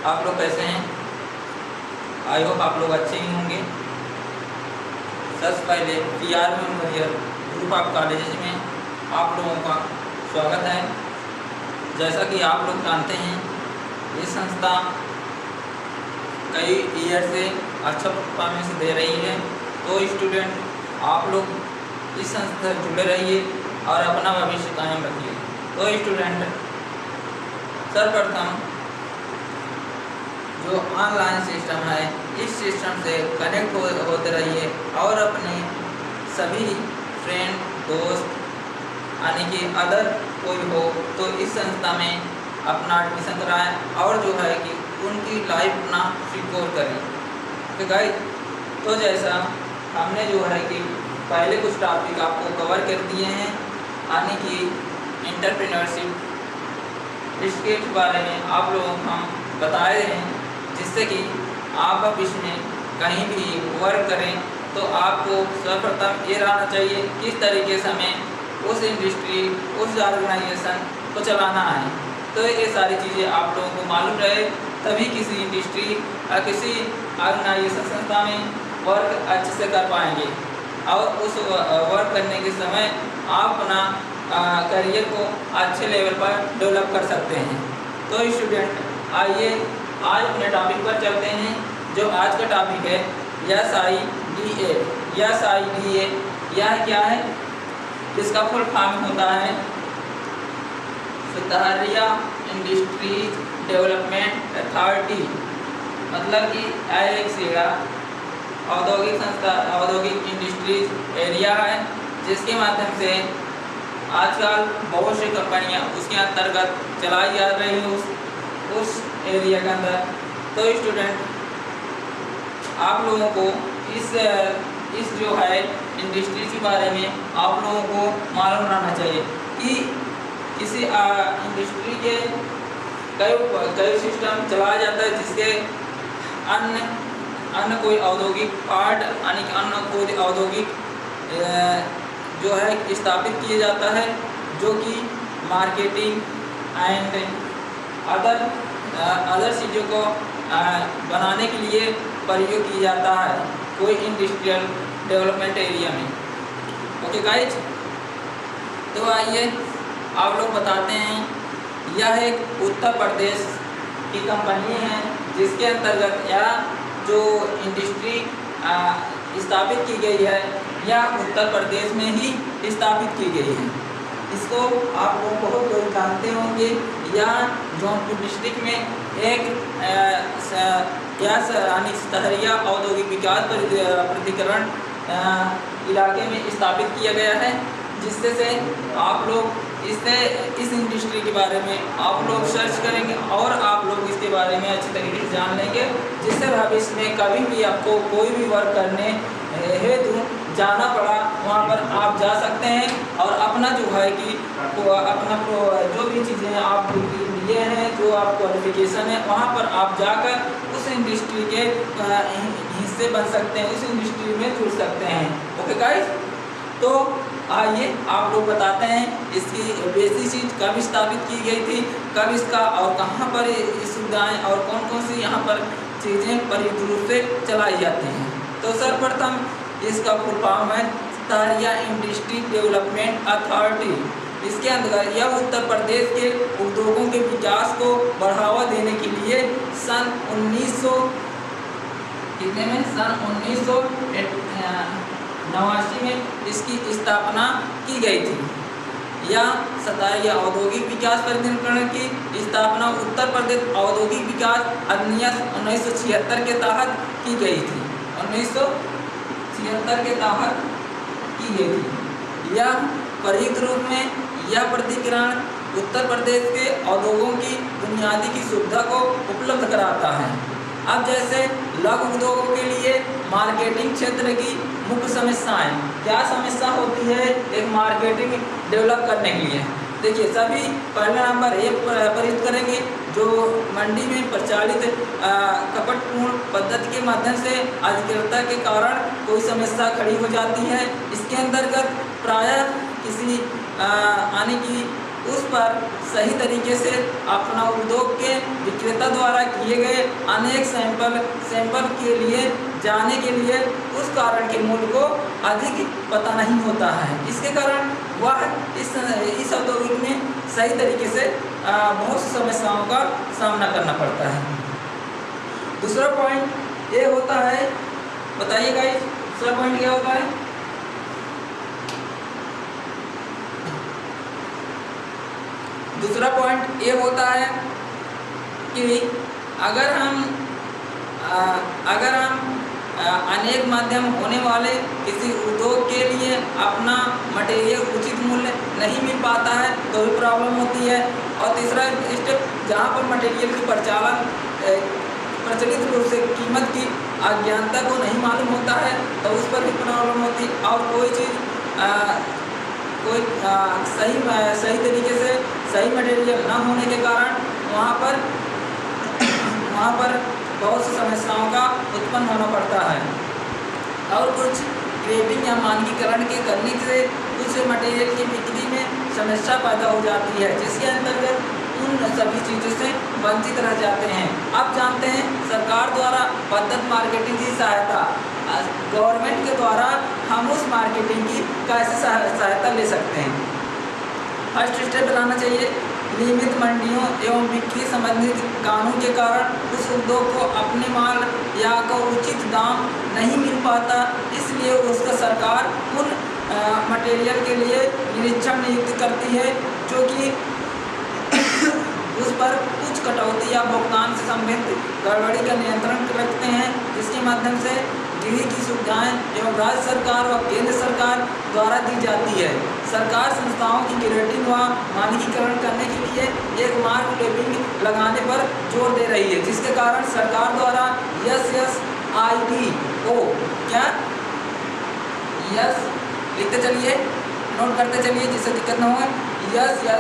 आप लोग कैसे हैं? आई होप आप लोग अच्छे ही होंगे। सबसे पहले PR memorial group of college में आप लोगों का स्वागत है। जैसा कि आप लोग जानते हैं, ये संस्था कई ईयर से अच्छा परफॉर्मेंस दे रही है। तो स्टूडेंट आप लोग इस संस्था से जुड़े रहिए और अपना भविष्य कायम रखिए। तो स्टूडेंट सर्वप्रथम जो ऑनलाइन सिस्टम है, इस सिस्टम से कनेक्ट होते रहिए और अपने सभी फ्रेंड दोस्त यानी कि अदर कोई हो तो इस संस्था में अपना एडमिशन कराएं और जो है कि उनकी लाइफ अपना सिक्योर करें। तो गाइस, तो जैसा हमने जो है कि पहले कुछ टॉपिक आपको कवर कर दिए हैं, यानी कि एंटरप्रेन्योरशिप, इसके बारे में आप लोगों को हम बताए हैं, जिससे कि आप अब इसमें कहीं भी वर्क करें तो आपको सर्वप्रथम ये रहना चाहिए किस तरीके से हमें उस इंडस्ट्री, उस ऑर्गेनाइजेशन को चलाना है। तो ये सारी चीज़ें आप लोगों को मालूम रहे, तभी किसी इंडस्ट्री या किसी ऑर्गेनाइजेशन संस्था में वर्क अच्छे से कर पाएंगे और उस वर्क करने के समय आप अपना करियर को अच्छे लेवल पर डेवलप कर सकते हैं। तो स्टूडेंट आइए आज अपने टॉपिक पर चलते हैं। जो आज का टॉपिक है SIDA। SIDA यह क्या है? इसका फुल फॉर्म होता है सतारिया इंडस्ट्रीज डेवलपमेंट अथॉरिटी। मतलब कि एक सीधा औद्योगिक संस्था, औद्योगिक इंडस्ट्रीज एरिया है, जिसके माध्यम से आजकल बहुत सी कंपनियां उसके अंतर्गत चलाई जा रही है उस एरिया के अंदर। तो स्टूडेंट आप लोगों को इस जो है इंडस्ट्री के बारे में आप लोगों को मालूम रहना चाहिए कि किसी इंडस्ट्री के कई सिस्टम चलाया जाता है, जिसके अन्य कोई औद्योगिक पार्ट यानी कि अन्य कोई औद्योगिक जो है स्थापित किया जाता है, जो कि मार्केटिंग एंड अदर चीज़ों को बनाने के लिए प्रयोग किया जाता है कोई इंडस्ट्रियल डेवलपमेंट एरिया में। ओके गाइज, तो आइए आप लोग बताते हैं। यह एक उत्तर प्रदेश की कंपनी है, जिसके अंतर्गत यह जो इंडस्ट्री स्थापित की गई है, यह उत्तर प्रदेश में ही स्थापित की गई है। इसको आप लोग बहुत लोग जानते होंगे। यह जौनपुर डिस्ट्रिक्ट में एक यानी सहरिया औद्योगिक विकास प्राधिकरण इलाके में स्थापित किया गया है, जिससे से आप लोग इस इंडस्ट्री के बारे में आप लोग सर्च करेंगे और आप लोग इसके बारे में अच्छी तरीके से जान लेंगे, जिससे भविष्य में कभी भी आपको कोई भी वर्क करने हेतु जाना पड़ा, वहाँ पर आप जा सकते हैं और अपना जो है कि अपना जो भी चीज़ें आप लिए हैं, जो आप क्वालिफिकेशन है, वहाँ पर आप जाकर उस इंडस्ट्री के हिस्से बन सकते हैं, उस इंडस्ट्री में जुड़ सकते हैं। ओके गाइस, तो आइए आप लोग बताते हैं इसकी बेसिक चीज़ कब स्थापित की गई थी, कब इसका और कहाँ पर सुविधाएँ और कौन कौन सी यहाँ पर चीज़ें परियुक्त रूप से चलाई जाती हैं। तो सर्वप्रथम इसका फुल फॉर्म है सतारिया इंडस्ट्री डेवलपमेंट अथॉरिटी। इसके अंतर्गत यह उत्तर प्रदेश के उद्योगों के विकास को बढ़ावा देने के लिए सन 1989 में इसकी स्थापना की गई थी। यह सतारिया औद्योगिक विकास प्राधिकरण की स्थापना उत्तर प्रदेश औद्योगिक विकास अधिनियम 1976 के तहत की गई थी। 1976 के तहत की गई थी। यह परियुक्त रूप में यह प्राधिकरण उत्तर प्रदेश के उद्योगों की बुनियादी की सुविधा को उपलब्ध कराता है। अब जैसे लघु उद्योगों के लिए मार्केटिंग क्षेत्र की मुख्य समस्याएं क्या समस्या होती है एक मार्केटिंग डेवलप करने के लिए? देखिए, सभी पहला नंबर ये प्रयुक्त करेंगे जो मंडी में प्रचलित कपटपूर्ण पद्धति के माध्यम से अधिकृतता के कारण कोई समस्या खड़ी हो जाती है। इसके अंतर्गत प्रायः किसी यानी कि उस पर सही तरीके से अपना उद्योग के विक्रेता द्वारा किए गए अनेक सैंपल के लिए जाने के लिए उस कारण के मूल्य को अधिक पता नहीं होता है। इसके कारण वह इस औद्योगिक में सही तरीके से बहुत सी समस्याओं का सामना करना पड़ता है। दूसरा पॉइंट ये होता है, बताइए गाइस, दूसरा पॉइंट क्या होता है? दूसरा पॉइंट ये होता है कि अगर हम अनेक माध्यम होने वाले किसी उद्योग के लिए अपना मटेरियल उचित मूल्य नहीं मिल पाता है तो भी प्रॉब्लम होती है। और तीसरा स्टेप, जहाँ पर मटेरियल की प्रचलित रूप से कीमत की अज्ञानता को नहीं मालूम होता है तो उस पर भी प्रॉब्लम होती है। और कोई चीज़ सही तरीके से सही मटेरियल न होने के कारण वहाँ पर बहुत सी समस्याओं का उत्पन्न होना पड़ता है। और कुछ ग्रेडिंग या मानकीकरण के करने से कुछ मटेरियल की बिक्री में समस्या पैदा हो जाती है, जिसके अंतर्गत उन सभी चीज़ों से वंचित रह जाते हैं। अब जानते हैं सरकार द्वारा पद्धत मार्केटिंग की सहायता, गवर्नमेंट के द्वारा हम उस मार्केटिंग की कैसे सहायता ले सकते हैं। फर्स्ट स्टेप बनाना चाहिए, नियमित मंडियों एवं बिक्री संबंधित कानून के कारण उस उद्योग को अपने माल या को उचित दाम नहीं मिल पाता, इसलिए उसका सरकार उन मटेरियल के लिए निरीक्षण नियुक्त करती है जो कि उस पर कुछ कटौती या भुगतान से संबंधित गड़बड़ी का नियंत्रण रखते हैं, जिसके माध्यम से गृह की सुविधाएं एवं राज्य सरकार व केंद्र सरकार द्वारा दी जाती है। सरकार संस्थाओं की ग्रेडिंग व मानकीकरण करने के लिए एक मार्क लेबलिंग लगाने पर जोर दे रही है, जिसके कारण सरकार द्वारा SSID क्या यस लिखते चलिए, नोट करते चलिए जिससे दिक्कत न हो। SSID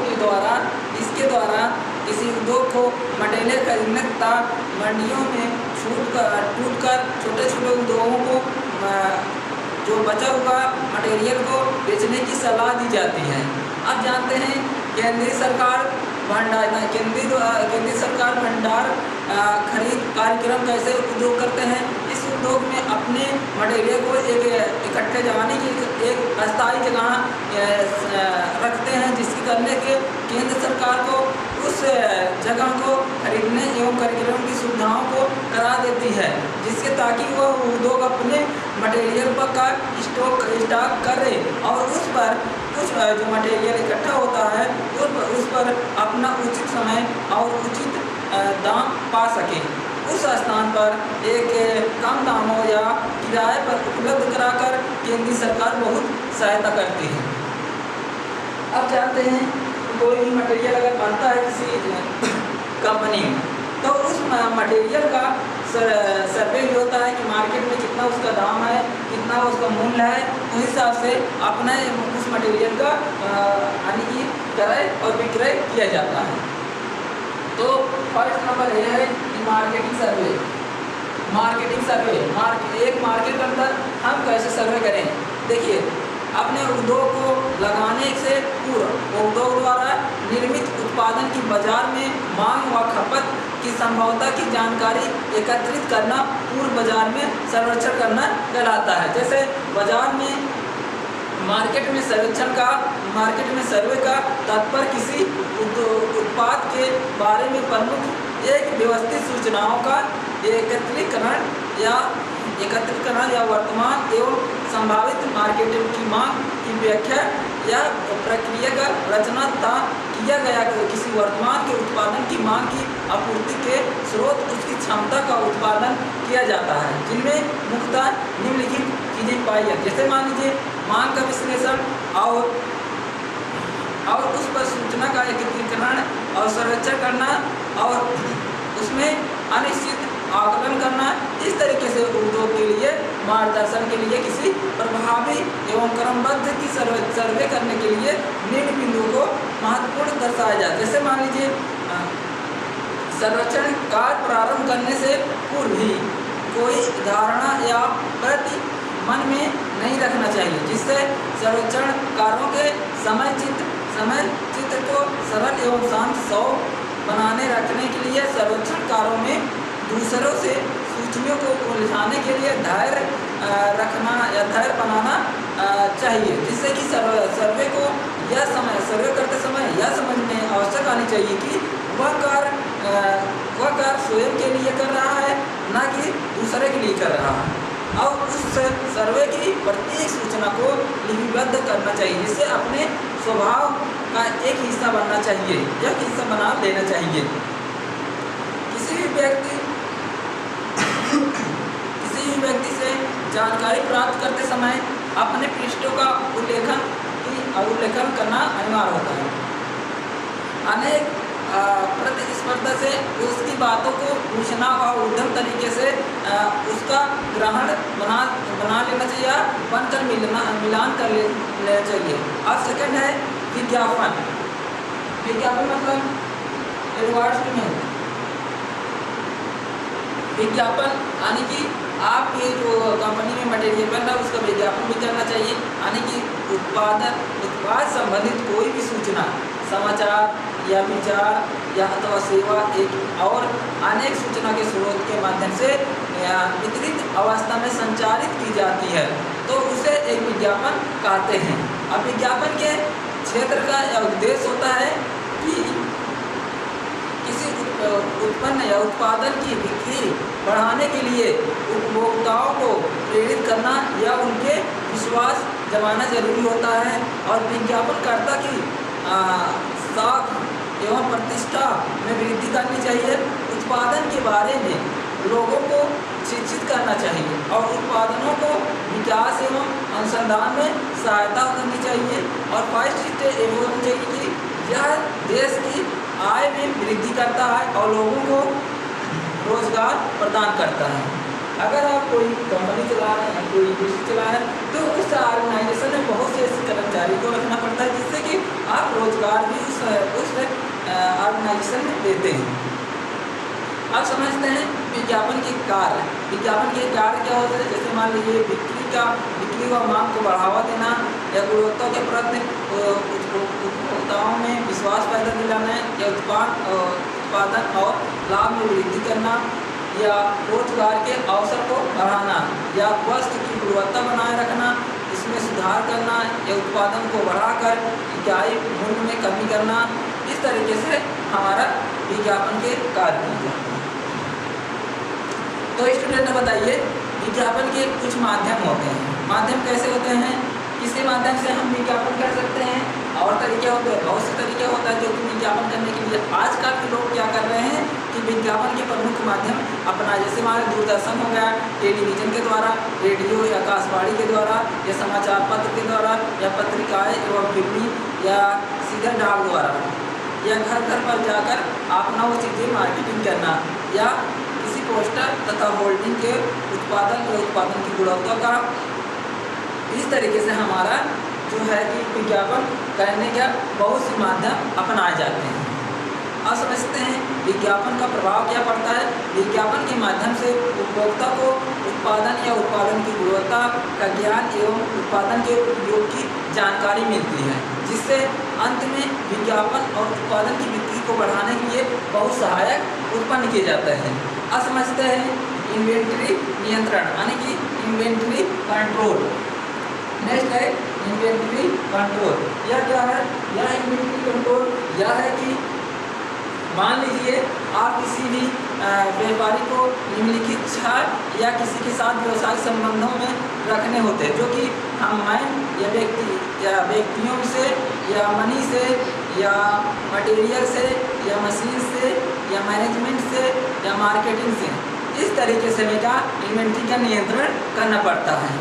के द्वारा इसके द्वारा किसी उद्योग को मटेरियल खरीदने तथा मंडियों में छूट कर छोटे उद्योगों को जो बचा हुआ मटेरियल को बेचने की सलाह दी जाती है। अब जानते हैं केंद्रीय सरकार भंडार खरीद कार्यक्रम कैसे उद्योग करते हैं। इस उद्योग में अपने मटेरियल को एक इकट्ठे जमाने की एक अस्थायी जगह रखते हैं, जिसके करने के केंद्र सरकार को उस जगह को खरीदने एवं कार्यक्रम की सुविधाओं को करा देती है, जिसके ताकि वह उद्योग अपने मटेरियल का स्टॉक करे और उस पर कुछ जो मटेरियल इकट्ठा होता है उस पर अपना उचित समय और उचित दाम पा सके। उस स्थान पर एक कम दामों या किराए पर उपलब्ध कराकर केंद्रीय सरकार बहुत सहायता करती है। अब जानते हैं कोई भी मटेरियल अगर बनता है किसी कंपनी में तो उस मटेरियल का सर्वे भी होता है कि मार्केट में कितना उसका दाम है, कितना उसका मूल्य है, उस हिसाब से अपने उस मटेरियल का यानी कि क्रय और विक्रय किया जाता है। तो फर्स्ट नंबर ये है कि मार्केटिंग सर्वे। एक मार्केट के अंदर हम कैसे सर्वे करें। देखिए, अपने उद्योग को लगाने से पूर्व उद्योग द्वारा निर्मित उत्पादन की बाजार में मांग व खपत की संभावना की जानकारी एकत्रित करना पूर्व बाजार में सर्वेक्षण करना कहलाता है। जैसे बाजार में मार्केट में सर्वे का तात्पर्य किसी उत्पाद के बारे में प्रमुख एक व्यवस्थित सूचनाओं का एकत्रीकरण या वर्तमान एवं संभावित मार्केटिंग की मांग की व्याख्या या प्रक्रिया का रचना तथा किया गया किसी वर्तमान के उत्पादन की मांग की आपूर्ति के स्रोत उसकी क्षमता का उत्पादन किया जाता है, जिनमें मुख्यतः निम्नलिखित चीजें पाई जाती है। जैसे मान लीजिए मांग का विश्लेषण और उस पर सूचना का एकत्रीकरण और संरक्षण करना और उसमें अनिश्चित आकलन करना। इस तरीके से उद्योग के लिए मार्गदर्शन के लिए किसी प्रभावी एवं क्रमबद्ध की सर्वे करने के लिए निम्न बिंदुओं को महत्वपूर्ण दर्शाया जाए। जैसे मान लीजिए सर्वेक्षण कार्य प्रारंभ करने से पूर्व ही कोई धारणा या प्रति मन में नहीं रखना चाहिए, जिससे सर्वेक्षण कार्यों के समय चित्र को सरल एवं शांत शौक बनाने रखने के लिए सर्वेक्षण कार्यों में दूसरों से सूचनाओं को उलझाने के लिए धैर्य रखना या धैर्य बनाना चाहिए, जिससे कि सर्वे करते समय यह समझ में आवश्यक आनी चाहिए कि वह कार्य स्वयं के लिए कर रहा है, न कि दूसरे के लिए कर रहा है, और उस सर्वे की प्रत्येक सूचना को लिपिबद्ध करना चाहिए, जिससे अपने स्वभाव का एक हिस्सा बनना चाहिए या हिस्सा बना लेना चाहिए। किसी भी व्यक्ति से जानकारी प्राप्त करते समय अपने पृष्ठों का उल्लेखन करना अनिवार्य होता है। अनेक प्रतिस्पर्धा से उसकी बातों को पूछना और उद्यम तरीके से उसका ग्रहण बना लेना चाहिए या बनकर मिलान कर लेना चाहिए। अब सेकंड है विज्ञापन। विज्ञापन मतलब एडवर्टाइजमेंट में विज्ञापन यानी कि आपके जो कंपनी में मटेरियल बन रहा है उसका विज्ञापन भी करना चाहिए, यानी कि उत्पाद संबंधित कोई भी सूचना, समाचार या विचार या अथवा सेवा एक और अनेक सूचना के स्रोत के माध्यम से वितरित अवस्था में संचारित की जाती है, तो उसे एक विज्ञापन कहते हैं। अब विज्ञापन के क्षेत्र का उद्देश्य होता है कि किसी उत्पन्न या उत्पादन की बिक्री बढ़ाने के लिए उपभोक्ताओं को प्रेरित करना या उनके विश्वास जमाना जरूरी होता है, और विज्ञापनकर्ता की साख एवं प्रतिष्ठा में वृद्धि करनी चाहिए। उत्पादन के बारे में लोगों को शिक्षित करना चाहिए और उत्पादनों को विकास एवं अनुसंधान में सहायता करनी चाहिए, और फर्स्ट स्टेज ये होनी चाहिए कि यह देश की आय में वृद्धि करता है और लोगों को रोजगार प्रदान करता है। अगर आप कोई कंपनी चला रहे हैं, कोई बिजनेस चला रहे हैं, तो उस ऑर्गेनाइजेशन में बहुत से ऐसे कर्मचारी को रखना पड़ता है, जिससे कि आप रोजगार भी उस ऑर्गेनाइजेशन में देते हैं। अब समझते हैं विज्ञापन के कार्य। विज्ञापन के कार्य क्या होते हैं? जैसे मान लीजिए बिक्री व मांग को बढ़ावा देना या गुणवत्ता के प्रति उपभोक्ताओं में विश्वास पैदा दिलाना या उत्पादन और लाभ में वृद्धि करना या रोजगार के अवसर को बढ़ाना या वस्तु की गुणवत्ता बनाए रखना, इसमें सुधार करना या उत्पादन को बढ़ाकर इकाई मूल्य में कमी करना। इस तरीके से हमारा विज्ञापन के कार्य किए जाते हैं। तो स्टूडेंट बताइए विज्ञापन के कुछ माध्यम होते हैं। माध्यम कैसे होते हैं? किसके माध्यम से हम विज्ञापन कर सकते हैं? और तरीके होते हैं, बहुत से तरीके होता है जो कि विज्ञापन करने के लिए आजकल के लोग क्या कर रहे हैं कि विज्ञापन के प्रमुख माध्यम अपना, जैसे हमारे दूरदर्शन हो गया, टेलीविज़न के द्वारा, रेडियो या आकाशवाणी के द्वारा या समाचार पत्र के द्वारा या पत्रिकाएँ एवं फिल्मी या सीधे डाक द्वारा या घर घर पर जाकर अपना वो चीज़ें मार्केटिंग करना या किसी पोस्टर तथा होल्डिंग के उत्पादन की गुणवत्ता का। इस तरीके से हमारा जो है कि विज्ञापन करने का बहुत से माध्यम अपनाए जाते हैं। अब समझते हैं विज्ञापन का प्रभाव क्या पड़ता है। विज्ञापन के माध्यम से उपभोक्ता को उत्पादन या उत्पादन की गुणवत्ता का ज्ञान एवं उत्पादन के उपयोग की जानकारी मिलती है, जिससे अंत में विज्ञापन और उत्पादन की बिक्री को बढ़ाने के लिए बहुत सहायक उत्पन्न किए जाते हैं। अब समझते हैं इन्वेंट्री नियंत्रण यानी कि इन्वेंट्री कंट्रोल। नेक्स्ट है इन्वेंट्री कंट्रोल। यह क्या है? यह इन्वेंट्री कंट्रोल यह है कि मान लीजिए आप किसी भी व्यापारी को निम्नलिखित छाट या किसी के साथ व्यवसायिक संबंधों में रखने होते हैं, जो कि हम व्यक्तियों से या मनी से या मटेरियल से या मशीन से या मैनेजमेंट से या मार्केटिंग से, इस तरीके से मेरा इन्वेंट्री का नियंत्रण करना पड़ता है।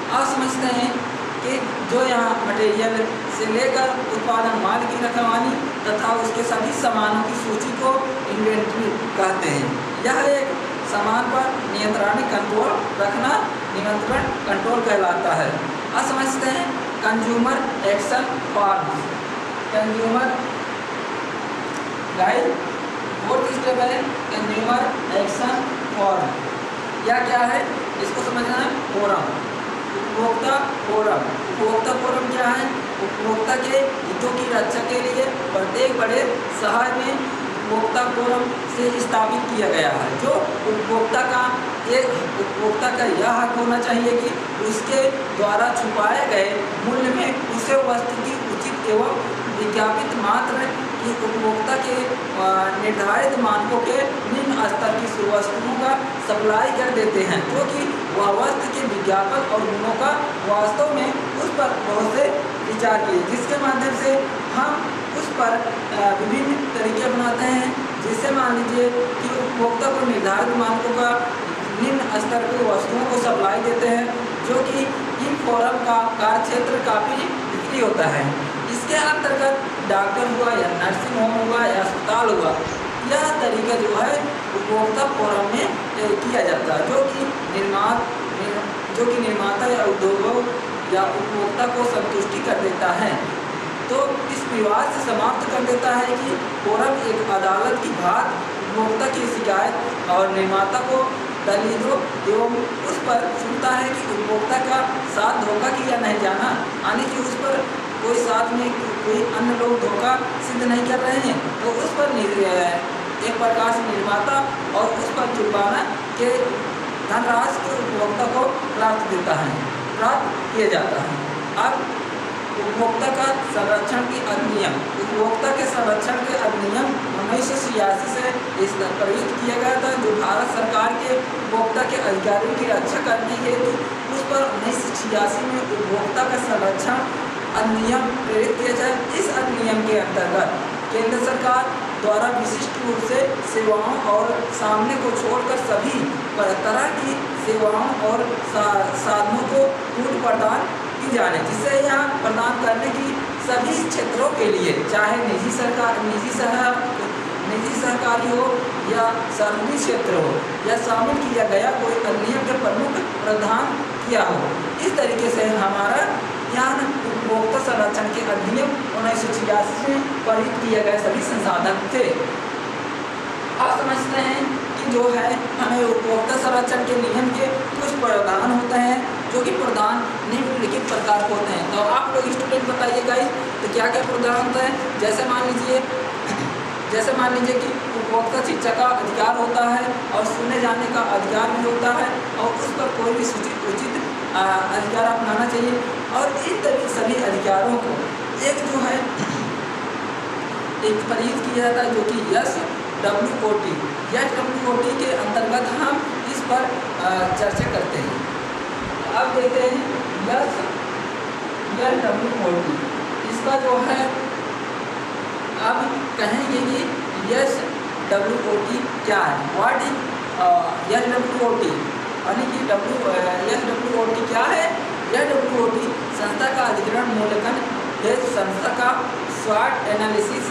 अब समझते हैं कि जो यहाँ मटेरियल से लेकर उत्पादन माल की रखवाली तथा उसके सभी सामानों की सूची को इन्वेंट्री कहते हैं। यह एक सामान पर नियंत्रण कंट्रोल रखना नियंत्रण कंट्रोल कहलाता है। अब समझते हैं consumer action form. Consumer guide fourth step है कंज्यूमर एक्शन फॉर्म। या क्या है, इसको समझना है फोरम, उपभोक्ता फोरम। उपभोक्ता फोरम क्या है, उपभोक्ता के हितों की रक्षा के लिए प्रत्येक बड़े शहर में उपभोक्ता फोरम से स्थापित किया गया है। जो उपभोक्ता का यह हक होना चाहिए कि उसके द्वारा छुपाए गए मूल्य में उसे वस्तु की उचित एवं विज्ञापित मात्र की उपभोक्ता के निर्धारित मानकों के निम्न स्तर की वस्तुओं का सप्लाई कर देते हैं, जो कि वह वस्तु के विज्ञापन और गुणों का वास्तव में उस पर बहुत से विचार किए, जिसके माध्यम से हम उस पर विभिन्न तरीके अपनाते हैं। जिससे मान लीजिए कि उपभोक्ता को निर्धारित मानकों का निम्न स्तर की वस्तुओं को सप्लाई देते हैं, जो कि इन फोरम का कार्यक्षेत्र काफ़ी बिक्री होता है। इसके अंतर्गत डॉक्टर हुआ या नर्सिंग होम हुआ या अस्पताल हुआ, यह तरीका जो है उपभोक्ता फोरम में किया जाता है, जो कि निर्माता या उद्योगों या उपभोक्ता को संतुष्टि कर देता है। तो इस विवाद से समाप्त कर देता है कि फोरम एक अदालत की भांति उपभोक्ता की शिकायत और निर्माता को दलीलों एवं उस पर सुनता है कि उपभोक्ता का साथ धोखा किया नहीं जाना, यानी कि उस पर कोई साथ में कोई अन्य लोग धोखा सिद्ध नहीं कर रहे हैं, तो उस पर एक प्रकार से निर्माता और उस पर जुर्माना के धनराशि के उपभोक्ता को प्राप्त किया जाता है। अब उपभोक्ता का संरक्षण की अधिनियम, उपभोक्ता के संरक्षण के अधिनियम 1986 से इस प्रयुक्त किया गया था, जो भारत सरकार के उपभोक्ता के अधिकारों की रक्षा करने हेतु उस पर 1986 में उपभोक्ता का संरक्षण अधिनियम प्रेरित किया जाए। इस अधिनियम के अंतर्गत केंद्र सरकार द्वारा विशिष्ट रूप से सेवाओं और सामने को छोड़कर सभी तरह की सेवाओं और साधनों को छूट प्रदान की जाने, जिससे यहाँ प्रदान करने की सभी क्षेत्रों के लिए, चाहे निजी सहकारी हो या सार्वजनिक क्षेत्र हो, या शामिल किया गया कोई अधिनियम के प्रमुख प्रावधान किया हो। इस तरीके से हमारा यहाँ उपभोक्ता संरक्षण के अधिनियम 1986 में पारित किए गए सभी संसाधन थे। अब समझते हैं कि जो है हमें उपभोक्ता संरक्षण के नियम के कुछ प्रावधान होते हैं, जो कि प्रावधान निम्नलिखित प्रकार के होते हैं। तो आप लोग स्टूडेंट बताइएगा तो क्या क्या प्रावधान होता है। जैसे मान लीजिए कि उपभोक्ता शिक्षा का अधिकार होता है और सुने जाने का अधिकार भी होता है, और उस पर कोई भी उचित अधिकार अपनाना चाहिए। और इन तरीके सभी अधिकारों को एक जो है एक परिचित किया जाता है, जो कि SWOT के अंतर्गत हम इस पर चर्चा करते हैं। अब देखते हैं SWOT, इसका जो है अब कहेंगे कि SWOT क्या है, व्हाट इज SWOT, यानी कि SWOT क्या है। SWOT संस्था का अधिग्रहण मूल्यांकन है, संस्था का SWOT एनालिसिस,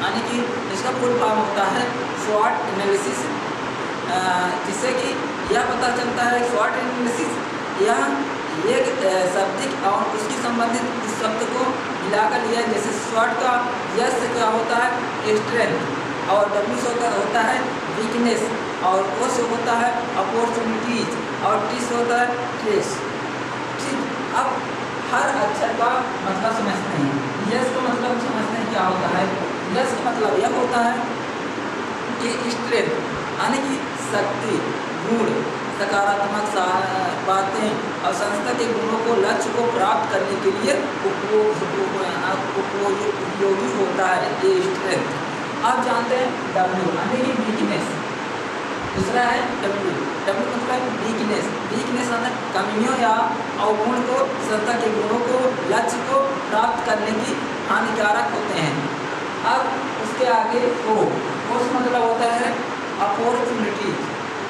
यानी कि इसका फुल फॉर्म होता है SWOT एनालिसिस, जिससे कि यह पता चलता है SWOT एनालिसिस यह एक शब्दिक और उसकी संबंधित उस शब्द को मिलाकर लिया, जैसे SWOT का S क्या होता है स्ट्रेंथ, और W का होता है वीकनेस, और O से होता है अपॉर्चुनिटीज, और T से होता है ट्रेस। ठीक, अब हर अक्षर का मतलब समझते हैं। S का मतलब समझते हैं क्या होता है। S का मतलब यह होता है कि स्ट्रेंथ, यानी कि शक्ति, गुण, सकारात्मक बातें और संस्था के गुणों को लक्ष्य को प्राप्त करने के लिए उपयोगी होता है ये स्ट्रेंथ। अब जानते हैं W, यानी कि वीकनेस। दूसरा है W मतलब वीकनेस मतलब कमियों या अवगुण को, संस्था के गुणों को, लक्ष्य को प्राप्त करने की हानिकारक होते हैं। अब उसके आगे O से मतलब होता है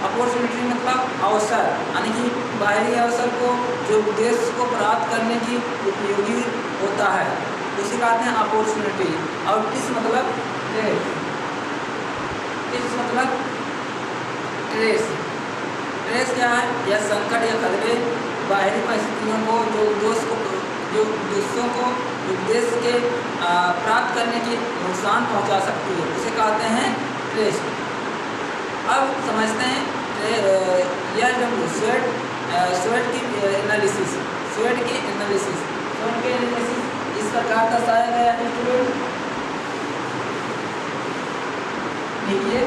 अपॉर्चुनिटी मतलब अवसर, यानी कि बाहरी अवसर को जो उद्देश्य को प्राप्त करने की उपयोगी होता है, उसे कहते हैं अपॉर्चुनिटी। और किस मतलब ट्रेस क्या है, यह संकट या खतरे, बाहरी परिस्थितियों को जो उद्देश्यों को उद्देश्य के प्राप्त करने की नुकसान पहुंचा सकती है, उसे कहते हैं ट्रेस। अब समझते हैं यह जब स्वेट की एनालिसिस इस प्रकार दर्शाया गया है स्टूडेंट। देखिए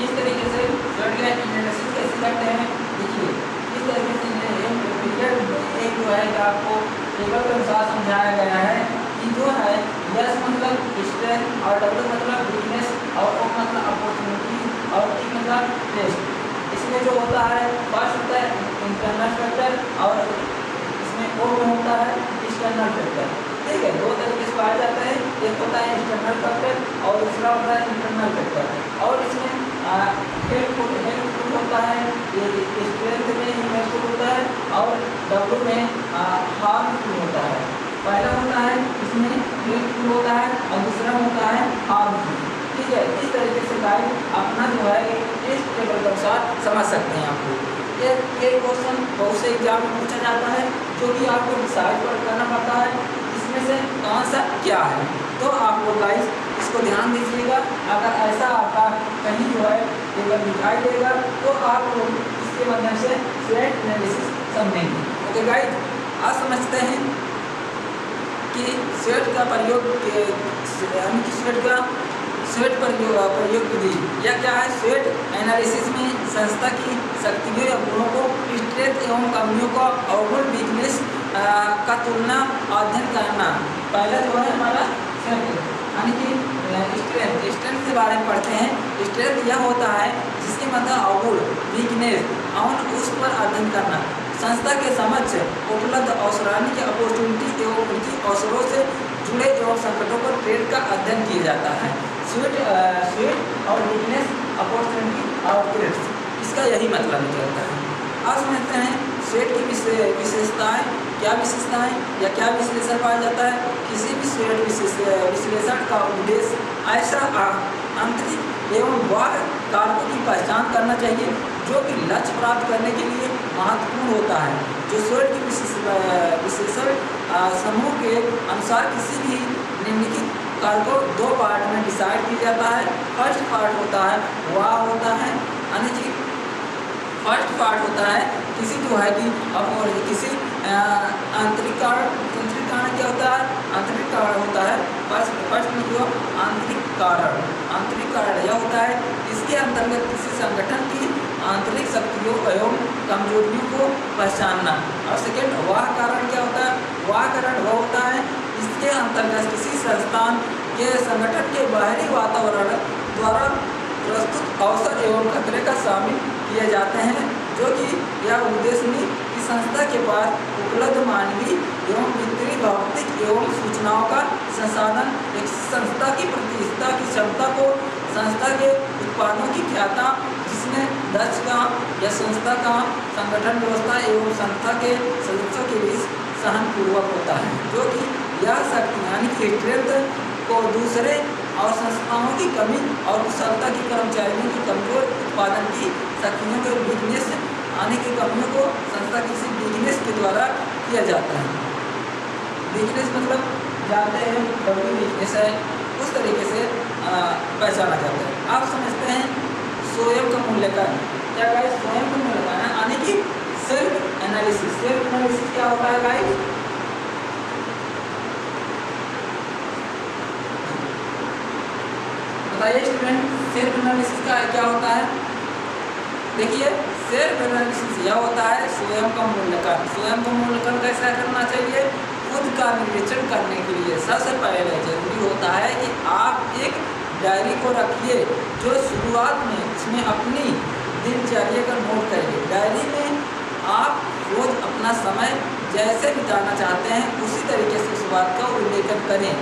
इस तरीके से स्वेट की एनालिसिस कैसे करते हैं। देखिए इस तरीके से एक जो है आपको टेबल के अनुसार समझाया गया है कि जो है यस मतलब स्ट्रेंथ और डब्ल्यू मतलब वीकनेस और ओ मतलब अपॉर्चुनिटी और टी मतलब टेस्ट। इसमें जो होता है फर्स्ट होता है इंटरनल फैक्टर और इसमें ओ में होता है एक्सटर्नल फैक्टर। ठीक है, दो तरीके से पाया जाता है, एक होता है एक्सटर्नल फैक्टर और दूसरा होता है इंटरनल फैक्टर। और इसमें हेल्पफुल होता है, ये स्ट्रेंथ में हेल्पफुल होता है और डब्ल्यू में हार्मफुल होता है। पहला होता है इसमें हेल्पफुल होता है और दूसरा होता है हार्मफुल। ठीक है, इस तरीके से गाइड अपना जो है इस टेबल के अनुसार समझ सकते हैं। आपको ये क्वेश्चन बहुत से एग्जाम में पूछा जाता है, जो कि आपको डिसाइड करना पड़ता है इसमें से कौन सा क्या है। तो आप लोग गाइस इसको ध्यान दीजिएगा। अगर ऐसा आपका कहीं जो है टेबल दिखाई देगा तो आप लोग इसके माध्यम से स्वेट एनालिसिस समझेंगे। ओके गाइस, आज समझते हैं कि स्वेट का प्रयोग यानी कि स्वेट प्रयोग विधि या क्या है। स्वेट एनालिसिस में संस्था की शक्तियों या गुणों को, स्ट्रेंथ एवं कमियों का अवगुण वीकनेस का तुलना अध्ययन करना। पहला जो है हमारा यानी कि स्ट्रेंथ के बारे में पढ़ते हैं। स्ट्रेंथ यह होता है जिसके मतलब अवगुण वीकनेस और उस पर अध्ययन करना। संस्था के समक्ष उपलब्ध अवसरानी की अपॉर्चुनिटी एवं उनकी अवसरों से जुड़े एवं संकटों पर ट्रेड का अध्ययन किया जाता है। स्वेट और वीकनेस, अपॉर्चुनिटी और ट्रेड्स, इसका यही मतलब निकलता है। अब समझते हैं स्वेट की विशेषताएं, क्या विशेषताएं या क्या विश्लेषण पाया जाता है। किसी भी स्वेट विश्लेषण का उद्देश्य ऐसा आंतरिक एवं बाह्य कारकों की पहचान करना चाहिए जो कि लक्ष्य प्राप्त करने के लिए महत्वपूर्ण होता है। जो स्वेट की विशेषण समूह के अनुसार किसी भी निम्नलिखित कारकों दो पार्ट में डिसाइड किया जाता है। फर्स्ट पार्ट होता है यानी कि फर्स्ट पार्ट होता है किसी जो है कि किसी आंतरिक कारण क्या होता है। आंतरिक कारण होता है फर्स्ट में जो आंतरिक कारण यह होता है इसके अंतर्गत किसी संगठन की आंतरिक शक्तियों एवं कमजोरियों को पहचानना। और सेकेंड वाह कारण क्या होता है। वाह कारण वह होता है इसके अंतर्गत किसी संस्थान के संगठन के बाहरी वातावरण द्वारा प्रस्तुत अवसर एवं खतरे का शामिल किए जाते हैं, जो कि यह उद्देश्य नहीं कि संस्था के पास उपलब्ध मानवीय एवं वित्तीय भौतिक एवं सूचनाओं का संसाधन एक संस्था की प्रतिष्ठा की क्षमता को, संस्था के उत्पादों की ख्याता जिसमें दक्षता या संस्था का संगठन व्यवस्था एवं संस्था के सदस्यों के बीच सहनपूर्वक होता है। जो कि यह शक्ति यानी कि स्ट्रेंथ को दूसरे और संस्थाओं की कमी और कुशलता की कर्मचारियों की कमजोर उत्पादन की शक्तियों के वीकनेस आने की कमियों को संस्था किसी वीकनेस के द्वारा किया जाता है। वीकनेस मतलब जानते हैं बड़ी वीकनेस है, उस तरीके से पहचाना जाता है। आप समझते हैं स्वयं का मूल्यांकन क्या गाइस। स्वयं का मूल्यांकन यानी कि सेल्फ एनालिसिस क्या होता है गाइस। बताइए स्टूडेंट, सेल्फ एनालिसिस का क्या होता है। देखिए सेल्फ एनालिसिस यह होता है स्वयं का मूल्यांकन। स्वयं का मूल्यांकन कैसा करना चाहिए। खुद का निरीक्षण करने के लिए सबसे पहले जरूरी होता है कि आप एक डायरी को रखिए, जो शुरुआत में इसमें अपनी दिनचर्या का नोट करिए। डायरी में आप रोज अपना समय जैसे बिताना चाहते हैं उसी तरीके से उस बात का उल्लेखन करें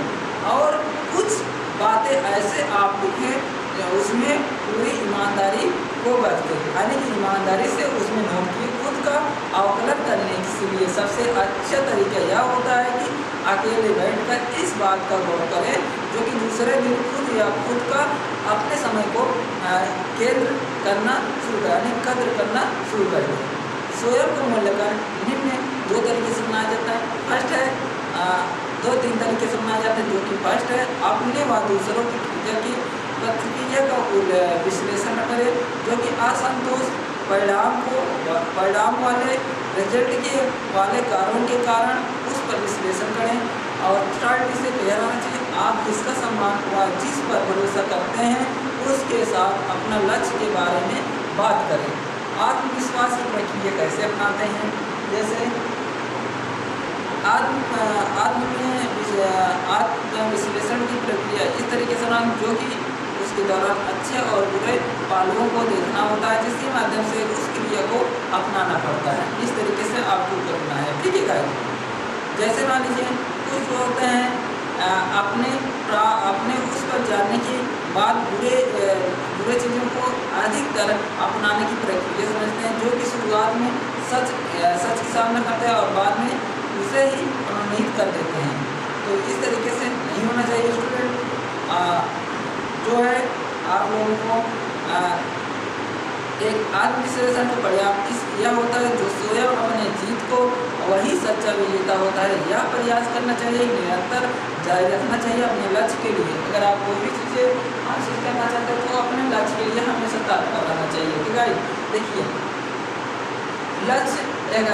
और कुछ बातें ऐसे आप लिखें उसमें पूरी ईमानदारी को बरतें, यानी कि ईमानदारी से उसमें नोट किए। खुद का अवकलन करने के लिए सबसे अच्छा तरीका यह होता है कि अकेले बैठकर इस बात का गौर करें जो कि दूसरे दिन खुद या खुद का अपने समय को केंद्र करना शुरू करें, यानी कद्र करना शुरू कर दें। स्वयं को मूल्यांकन निम्न दो तरीके से बनाया जाता है। फर्स्ट है 2-3 तरीके से बनाया जाता है, जो कि फर्स्ट है अपने व दूसरों की क्रिया की प्रतिक्रिया का विश्लेषण करें, जो कि असंतोष परिणाम वाले रिजल्ट के वाले कारणों के कारण उस पर विश्लेषण करें। और थर्ड इसे क्लियर होना चाहिए, आप जिसका सम्मान व जिस पर भरोसा करते हैं उसके साथ अपना लक्ष्य के बारे में बात करें। आत्मविश्वास की प्रक्रिया कैसे अपनाते हैं, जैसे आत्म विश्लेषण की प्रक्रिया इस तरीके से बनाएं जो कि उसके दौरान अच्छे और बुरे पहलुओं को देखना होता है, जिसके माध्यम से उस क्रिया को अपनाना पड़ता है। इस तरीके से आपको करना है, ठीक है गाइस। जैसे मान लीजिए कुछ होते हैं अपने उस पर जानने के बाद बुरे चीज़ों को अधिकतर अपनाने की प्रक्रिया समझते हैं, जो कि शुरुआत में सच के सामने करते हैं और बाद में उसे ही प्रमाणित कर देते हैं। तो इस तरीके से नहीं होना चाहिए स्टूडेंट। जो है आप लोगों को एक आत्मविश्लेषण का पर्याप्त यह होता है, जो स्वयं अपने जीत को वही सच्चा विजेता होता है। यह प्रयास करना चाहिए, निरंतर जारी रखना चाहिए अपने लक्ष्य के लिए। अगर आप कोई भी चीज़ें हासिल करना चाहते हैं तो अपने लक्ष्य के लिए हमेशा तत्पर रहना चाहिए, ठीक है। देखिए, लक्ष्य एक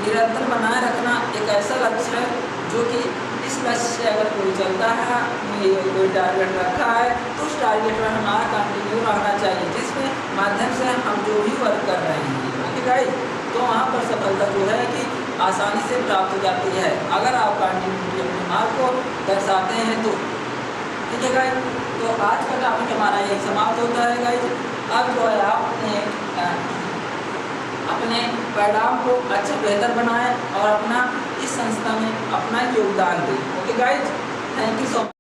निरंतर बनाए रखना एक ऐसा लक्ष्य है जो कि इस लक्ष्य से अगर कोई चलता है, कोई टारगेट रखा है, तो उस टारगेट में हमारा कंटिन्यू रहना चाहिए, जिसमें माध्यम से हम जो भी वर्क कर रहे हैं, ओके गाइस, तो वहाँ पर सफलता जो है कि आसानी से प्राप्त हो जाती है, अगर आप कंटिन्यूटी अपने मार्ग को दर्शाते हैं तो, ठीक है गाइस। तो आज का टॉपिक हमारा यही समाप्त होता है गाइस। अब जो है आपने अपने परिणाम को अच्छा बेहतर बनाएं और अपना इस संस्था में अपना योगदान दें, okay guys. Thank you so much.